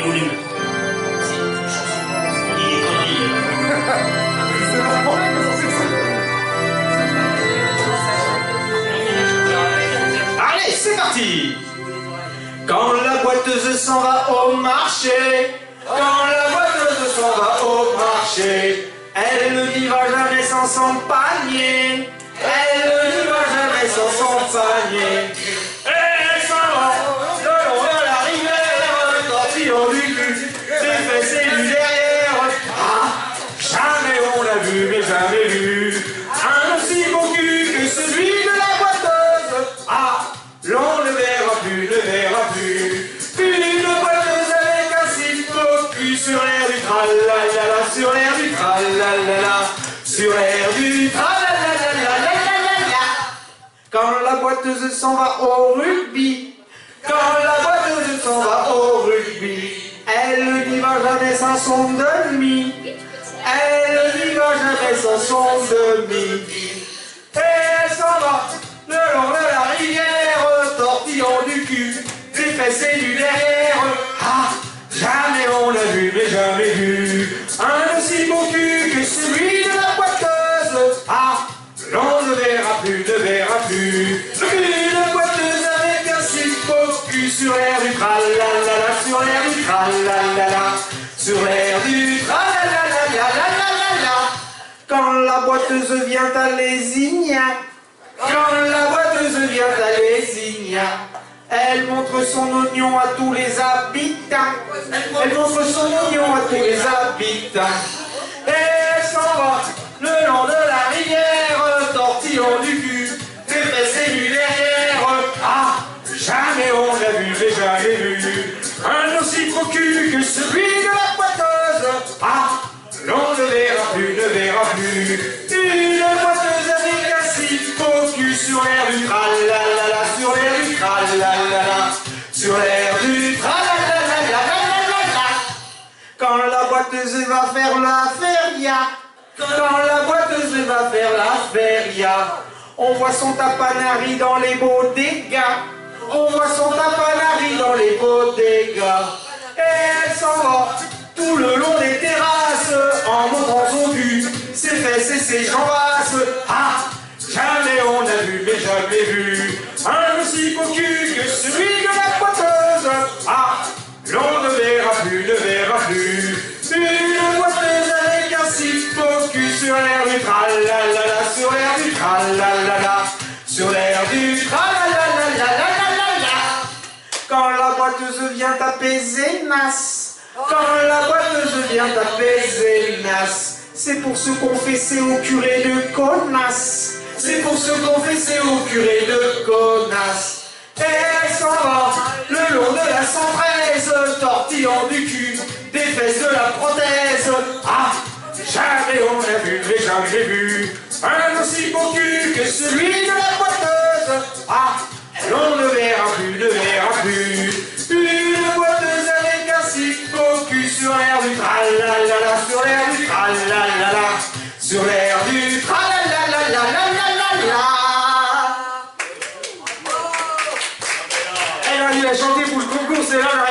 volumes. Il est connerie. Allez, c'est parti. Quand la boiteuse s'en va au marché, quand la boiteuse s'en va au marché, elle ne y va jamais sans son panier, elle ne y va jamais sans son panier. Et elle s'en va le long de la rivière, tortillon du cul, des fesses et du derrière. Ah, jamais on l'a vu, mais jamais vu un aussi beau cul que celui de la boiteuse. Ah, l'on ne verra plus, ne verra plus. Une boiteuse avec un si beau cul sur l'air du tralalala, sur l'air du tralalala, sur l'air du tralalala. Quand la boiteuse s'en va au rugby, quand la boiteuse s'en va au rugby, elle n'y va jamais sans son demi, elle n'y va jamais sans son demi. Et elle s'en va le long de la rivière, tortillon du cul, des fesses et du derrière. Ah, jamais on l'a vu, mais jamais vu un aussi beau cul que celui de la boiteuse. Ah, l'on ne verra plus, ne verra plus une boiteuse avec un si beau cul sur l'air du tralalala, sur l'air du tralalala, sur l'air du tralalala. Quand la boiteuse vient à Lésignac, quand la boiteuse vient à Lésignac, elle montre son oignon à tous les habitants. Elle montre son oignon à tous les habitants. Et elle s'en va le long de la rivière, tortillon du cul, des fesses et du derrière. Ah, jamais on l'a vu, mais jamais vu un aussi beau cul que celui de la boiteuse. Ah, l'on ne verra plus, ne verra plus une boiteuse avec un si beau cul sur l'air du tralalala, sur l'air du tralalala, sur l'air du tralalala. Quand la boiteuse va faire la feria, quand la boiteuse va faire la feria, on voit son tapanari dans les bodegas, on voit son tapanari dans les bodegas. Et elle s'en va tout le long des terrasses, en montrant son cul, ses fesses et ses jambasses. Ah, jamais on a vu, mais jamais vu un aussi beau cul que celui de la boiteuse. Ah, l'on ne verra plus, ne verra plus une boiteuse avec un si beau cul sur l'air du tralalala, sur l'air du tralalala, sur l'air du tralalala. Quand la boiteuse vient apaiser Nas, quand la boiteuse vient apaiser Nas, c'est pour se confesser au curé de Connasse, c'est pour se confesser au curé de Connasse. Et elle s'en va le long de la 113, tortillon du cul, des fesses de la prothèse. Ah, jamais on a vu, mais jamais vu un aussi beau cul que celui de la boiteuse. Ah, l'on ne verra plus, ne verra plus une boiteuse avec un si beau cul sur l'air du tralalala, sur l'air du tralalala, sur l'air du tralalala. Elle a chanté pour le concours, c'est là la